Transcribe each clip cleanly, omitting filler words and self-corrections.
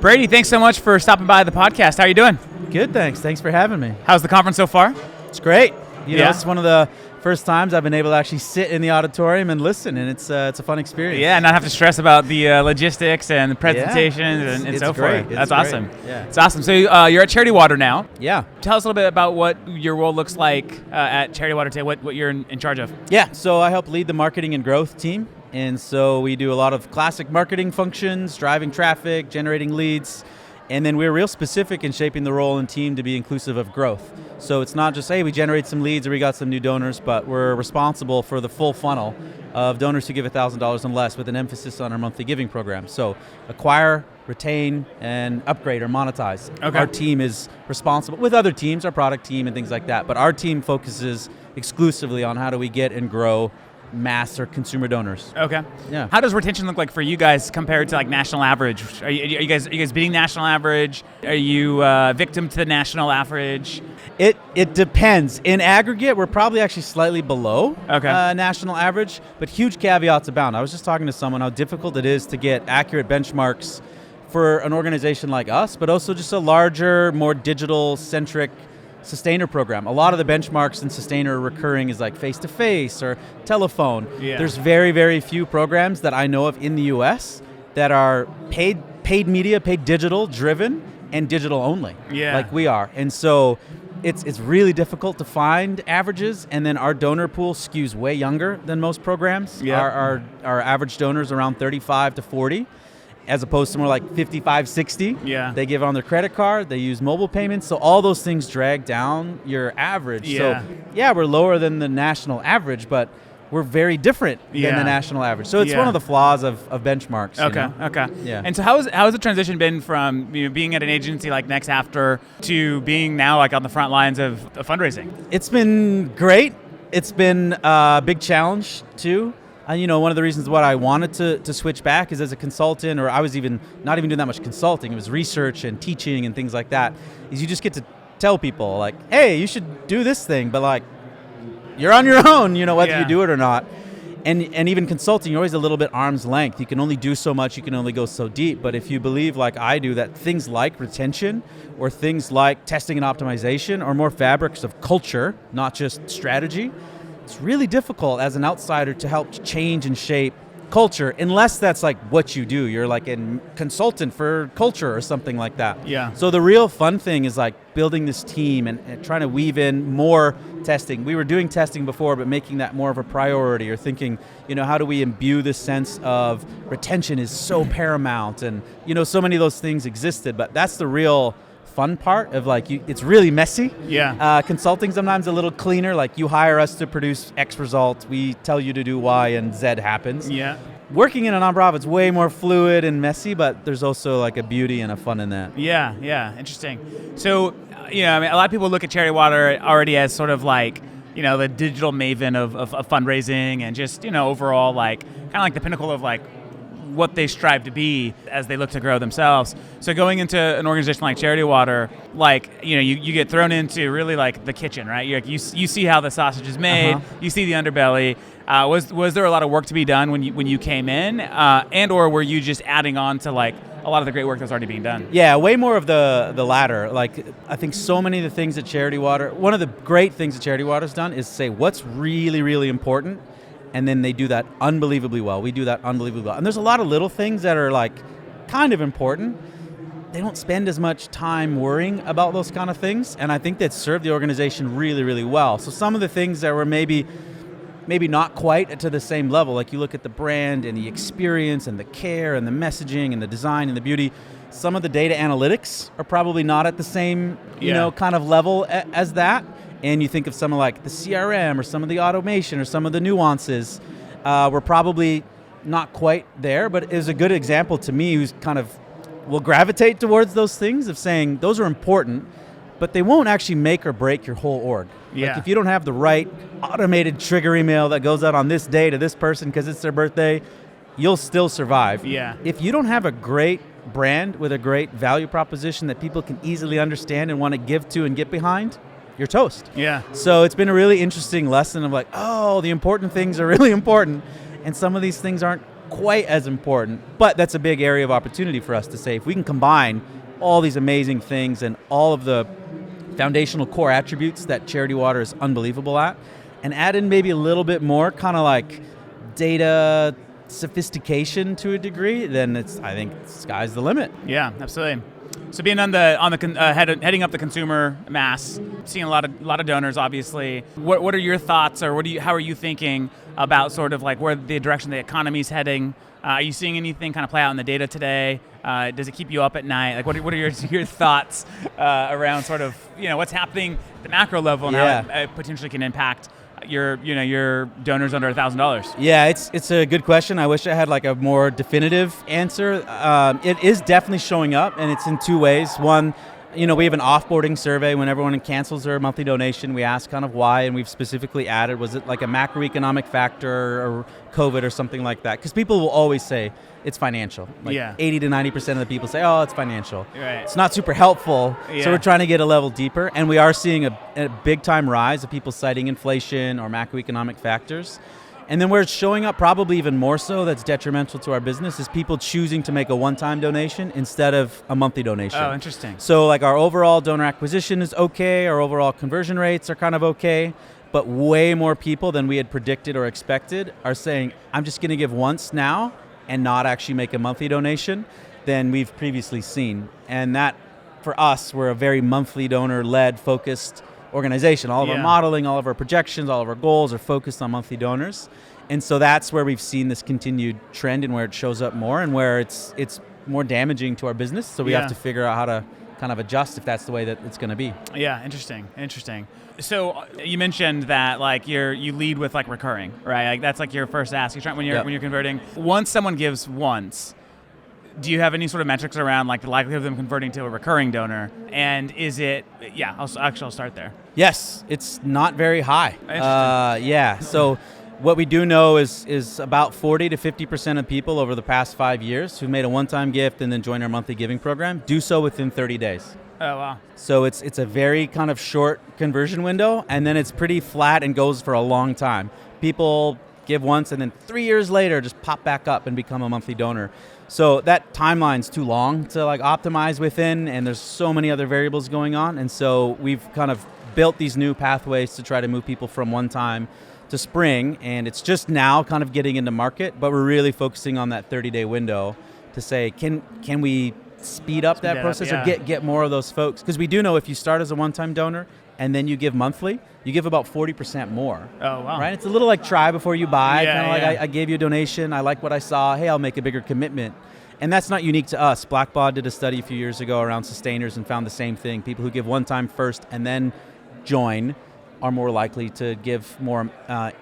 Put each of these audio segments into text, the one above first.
Brady, thanks so much for stopping by the podcast. How are you doing? Good, thanks. Thanks for having me. How's the conference so far? It's great. Yeah. It's one of the first times I've been able to actually sit in the auditorium and listen, and it's a fun experience. Yeah, and not have to stress about the logistics and the presentations and so great. forth. That's great. awesome. Yeah. It's awesome. So you're at Charity Water now. Yeah. Tell us a little bit about what your role looks like at Charity Water today, what you're in charge of. Yeah, so I help lead the marketing and growth team, and so we do a lot of classic marketing functions, driving traffic, generating leads, and then we're real specific in shaping the role and team to be inclusive of growth. So it's not just, hey, we generate some leads or we got some new donors, but we're responsible for the full funnel of donors who give $1,000 and less with an emphasis on our monthly giving program. So acquire, retain, and upgrade or monetize. Okay. Our team is responsible, with other teams, our product team and things like that, but our team focuses exclusively on how do we get and grow mass or consumer donors. Okay. Yeah. How does retention look like for you guys compared to like national average? Are you guys beating national average? Are you victim to the national average? It depends. In aggregate, we're probably actually slightly below national average, but huge caveats abound. I was just talking to someone how difficult it is to get accurate benchmarks for an organization like us, but also just a larger, more digital-centric sustainer program. A lot of the benchmarks in sustainer recurring is like face-to-face or telephone. Yeah. There's very, very few programs that I know of in the US that are paid media, paid digital driven and digital only, like we are. And so it's really difficult to find averages, and then our donor pool skews way younger than most programs. Yeah. Our average donors around 35 to 40. As opposed to more like 55, 60. Yeah. They give on their credit card, they use mobile payments, so all those things drag down your average. Yeah. So yeah, we're lower than the national average, but we're very different than Yeah. the national average. So it's Yeah. one of the flaws of benchmarks. Okay. You know? Okay. Yeah. And so how has the transition been from being at an agency like Next After to being now like on the front lines of fundraising? It's been great. It's been a big challenge too. One of the reasons why I wanted to switch back is as a consultant, or I was not even doing that much consulting. It was research and teaching and things like that. Is you just get to tell people like, hey, you should do this thing, but like, you're on your own, whether you do it or not. And even consulting, you're always a little bit arm's length. You can only do so much. You can only go so deep. But if you believe, like I do, that things like retention or things like testing and optimization are more fabrics of culture, not just strategy, it's really difficult as an outsider to help change and shape culture, unless that's like what you do. You're like a consultant for culture or something like that. Yeah. So the real fun thing is like building this team and trying to weave in more testing. We were doing testing before, but making that more of a priority, or thinking, how do we imbue this sense of retention is so paramount, and so many of those things existed, but that's the real fun part of it's really messy. Yeah. Consulting sometimes a little cleaner, like you hire us to produce X results, we tell you to do Y and Z happens. Yeah. Working in a nonprofit's way more fluid and messy, but there's also like a beauty and a fun in that. Yeah. Interesting. So, a lot of people look at Charity Water already as sort of like, the digital maven of fundraising and just, overall like kind of like the pinnacle of like what they strive to be as they look to grow themselves. So going into an organization like Charity Water, like, you get thrown into really like the kitchen, right? You see how the sausage is made, you see the underbelly. Was there a lot of work to be done when you came in, and or were you just adding on to like a lot of the great work that's already being done? Yeah, way more of the latter. Like, I think so many of the things that Charity Water, one of the great things that Charity Water's done is say what's really, really important, and then they do that unbelievably well. We do that unbelievably well. And there's a lot of little things that are like kind of important. They don't spend as much time worrying about those kind of things, and I think that served the organization really, really well. So some of the things that were maybe not quite to the same level, like you look at the brand and the experience and the care and the messaging and the design and the beauty, some of the data analytics are probably not at the same kind of level as that. And you think of some of like the CRM or some of the automation or some of the nuances, we're probably not quite there, but is a good example to me who's kind of will gravitate towards those things of saying those are important, but they won't actually make or break your whole org. Yeah. Like if you don't have the right automated trigger email that goes out on this day to this person because it's their birthday, you'll still survive. Yeah. If you don't have a great brand with a great value proposition that people can easily understand and want to give to and get behind, you're toast. Yeah. So it's been a really interesting lesson of like, oh, the important things are really important, and some of these things aren't quite as important, but that's a big area of opportunity for us to say, if we can combine all these amazing things and all of the foundational core attributes that Charity Water is unbelievable at, and add in maybe a little bit more kind of like data sophistication to a degree, then I think sky's the limit. Yeah, absolutely. So being heading up the consumer mass, seeing a lot of donors, obviously. What are your thoughts, or how are you thinking about sort of like where the direction the economy's heading? Are you seeing anything kind of play out in the data today? Does it keep you up at night? Like, what are your thoughts around sort of what's happening at the macro level and how it potentially can impact your donors under $1,000? Yeah, it's a good question. I wish I had like a more definitive answer. It is definitely showing up, and it's in two ways. One, we have an offboarding survey when everyone cancels their monthly donation. We ask kind of why, and we've specifically added, was it like a macroeconomic factor or COVID or something like that? Because people will always say it's financial. Like 80 to 90% of the people say, oh, it's financial. Right. It's not super helpful. Yeah. So we're trying to get a level deeper, and we are seeing a big time rise of people citing inflation or macroeconomic factors. And then where it's showing up probably even more so that's detrimental to our business is people choosing to make a one-time donation instead of a monthly donation. Oh, interesting. So like our overall donor acquisition is okay, our overall conversion rates are kind of okay, but way more people than we had predicted or expected are saying, I'm just going to give once now and not actually make a monthly donation than we've previously seen. And that, for us, we're a very monthly donor-led, focused organization. All of our modeling, all of our projections, all of our goals are focused on monthly donors. And so that's where we've seen this continued trend and where it shows up more and where it's more damaging to our business. So we have to figure out how to kind of adjust if that's the way that it's going to be. Yeah, interesting. So you mentioned that like you lead with like recurring, right? Like that's like your first ask. When you're converting. Once someone gives once, do you have any sort of metrics around like the likelihood of them converting to a recurring donor? And is it? Yeah, I'll start there. Yes, it's not very high. Interesting. So what we do know is about 40 to 50% of people over the past 5 years who've made a one-time gift and then joined our monthly giving program do so within 30 days. Oh, wow. So it's a very kind of short conversion window, and then it's pretty flat and goes for a long time. People give once and then 3 years later just pop back up and become a monthly donor. So that timeline's too long to like optimize within, and there's so many other variables going on. And so we've kind of built these new pathways to try to move people from one time to spring, and it's just now kind of getting into market, but we're really focusing on that 30-day window to say, can we speed up that process or get more of those folks? Because we do know if you start as a one-time donor and then you give monthly, you give about 40% more. Oh, wow. Right? It's a little like try before you buy, kind of like I gave you a donation, I like what I saw, hey, I'll make a bigger commitment. And that's not unique to us. Blackbaud did a study a few years ago around sustainers and found the same thing. People who give one time first and then join are more likely to give more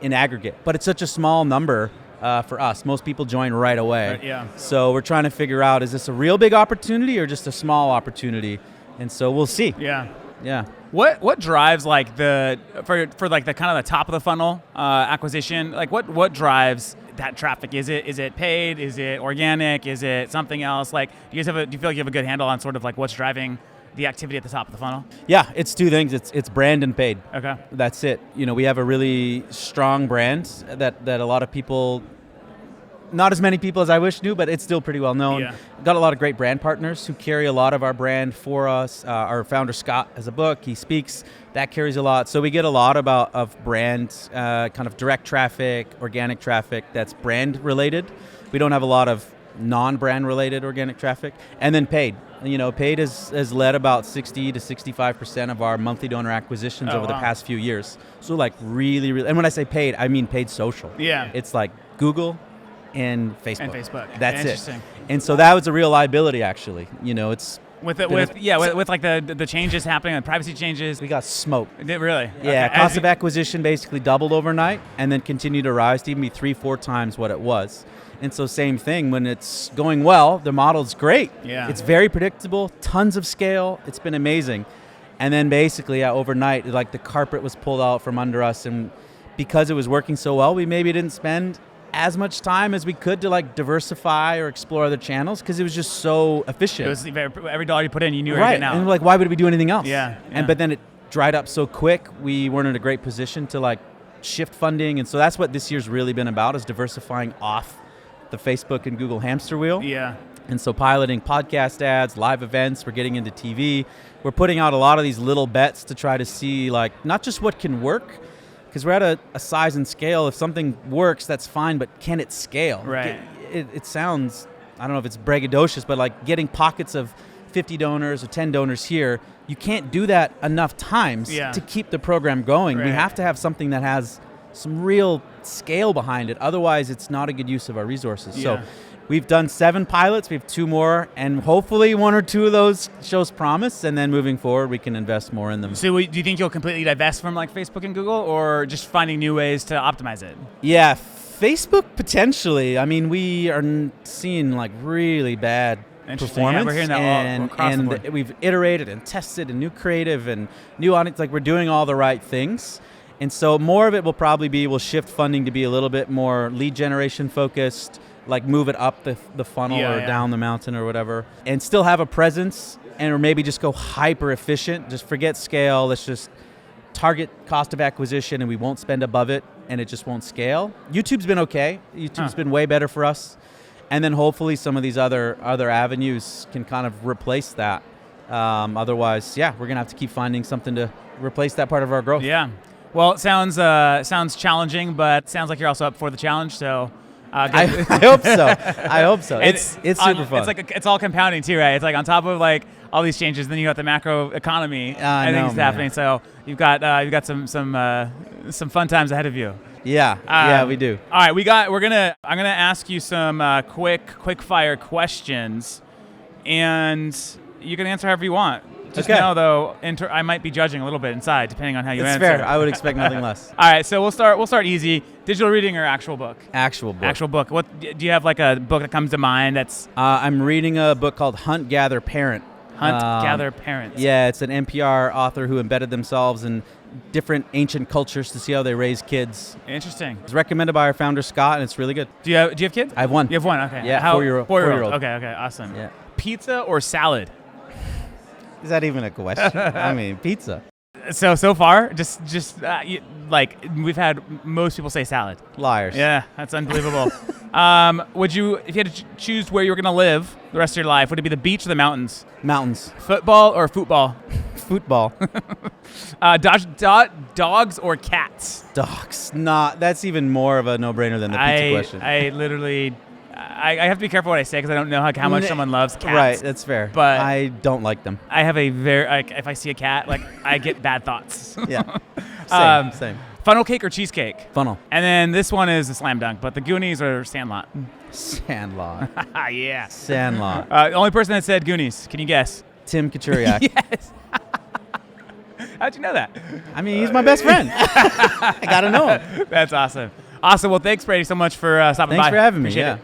in aggregate. But it's such a small number for us. Most people join right away. Yeah. So we're trying to figure out, is this a real big opportunity or just a small opportunity? And so we'll see. Yeah. Yeah. What drives like for like the kind of the top of the funnel acquisition? Like what drives that traffic? Is it paid? Is it organic? Is it something else? Like do you feel like you have a good handle on sort of like what's driving the activity at the top of the funnel? Yeah, it's two things. It's brand and paid. Okay. That's it. We have a really strong brand that a lot of people, not as many people as I wish knew, but it's still pretty well known. Yeah. Got a lot of great brand partners who carry a lot of our brand for us. Our founder, Scott, has a book. He speaks. That carries a lot. So we get a lot of brand, kind of direct traffic, organic traffic that's brand related. We don't have a lot of non-brand related organic traffic. And then paid. Paid has led about 60 to 65% of our monthly donor acquisitions over the past few years. So like really, really, and when I say paid, I mean paid social. Yeah. It's like Google and Facebook. That's Interesting. it. And so that was a real liability, actually. It's with like the changes happening, the privacy changes. we got smoked. Really? Yeah, Okay. cost of acquisition basically doubled overnight and then continued to rise to even be 3-4 times what it was. And so same thing, when it's going well, the model's great. Yeah. It's very predictable, tons of scale. It's been amazing. And then basically overnight, like the carpet was pulled out from under us, and because it was working so well, we maybe didn't spend as much time as we could to like diversify or explore other channels because it was just so efficient. It was every dollar you put in, you knew where right. to get out. And like, why would we do anything else? Yeah. But then it dried up so quick, we weren't in a great position to like shift funding. And so that's what this year's really been about, is diversifying off the Facebook and Google hamster wheel. Yeah. And so piloting podcast ads, live events, we're getting into TV. We're putting out a lot of these little bets to try to see, like, not just what can work, because we're at a size and scale. If something works, that's fine, but can it scale? Right. It sounds, I don't know if it's braggadocious, but like getting pockets of 50 donors or 10 donors here, you can't do that enough times to keep the program going. Right. We have to have something that has some real scale behind it. Otherwise, it's not a good use of our resources. Yeah. So we've done 7 pilots. We have 2 more, and hopefully 1 or 2 of those shows promise, and then moving forward, we can invest more in them. So do you think you'll completely divest from like Facebook and Google, or just finding new ways to optimize it? Yeah, Facebook potentially. I mean, we are seeing like really bad performance. Yeah, we're hearing that all across the board. We've iterated and tested and new creative and new audience. Like, we're doing all the right things. And so more of it will probably be, we'll shift funding to be a little bit more lead generation focused, like move it up the funnel or down the mountain or whatever, and still have a presence, and or maybe just go hyper efficient. Just forget scale. Let's just target cost of acquisition, and we won't spend above it, and it just won't scale. YouTube's been okay. YouTube's been way better for us. And then hopefully some of these other avenues can kind of replace that. Otherwise, we're going to have to keep finding something to replace that part of our growth. Yeah. Well, it sounds challenging, but sounds like you're also up for the challenge. So I hope so. I hope so. It's super fun. It's all compounding too, right? It's like on top of like all these changes, then you got the macro economy. I think it's happening. So you've got some fun times ahead of you. Yeah, we do. All right, I'm gonna ask you some quick fire questions, and you can answer however you want. Just know though, I might be judging a little bit inside, depending on how you answer. It's fair. I would expect nothing less. All right, so we'll start easy. Digital reading or actual book? Actual book. What do you have, like a book that comes to mind? That's I'm reading a book called Hunt, Gather, Parent. Gather, Parent. Yeah, it's an NPR author who embedded themselves in different ancient cultures to see how they raise kids. Interesting. It's recommended by our founder Scott, and it's really good. Do you have kids? I have one. You have one. Okay. Yeah, 4-year-old. 4-year-old. Okay. Awesome. Yeah. Pizza or salad? Is that even a question? I mean, pizza. So far, just like we've had most people say salad. Liars. Yeah, that's unbelievable. Would you, if you had to choose where you were going to live the rest of your life, would it be the beach or the mountains? Mountains. Football or football? Football. Dogs or cats? Dogs. That's even more of a no-brainer than the pizza question. I literally, I have to be careful what I say because I don't know how much someone loves cats. Right, that's fair. But I don't like them. I have if I see a cat, like I get bad thoughts. Yeah. Same. Funnel cake or cheesecake? Funnel. And then this one is a slam dunk, but the Goonies or Sandlot? Sandlot. Yeah. Sandlot. The only person that said Goonies, can you guess? Tim Kachuriak. Yes. How'd you know that? I mean, he's my best friend. I got to know him. That's awesome. Awesome. Well, thanks, Brady, so much for stopping by. Thanks for having me. Appreciate Yeah. it.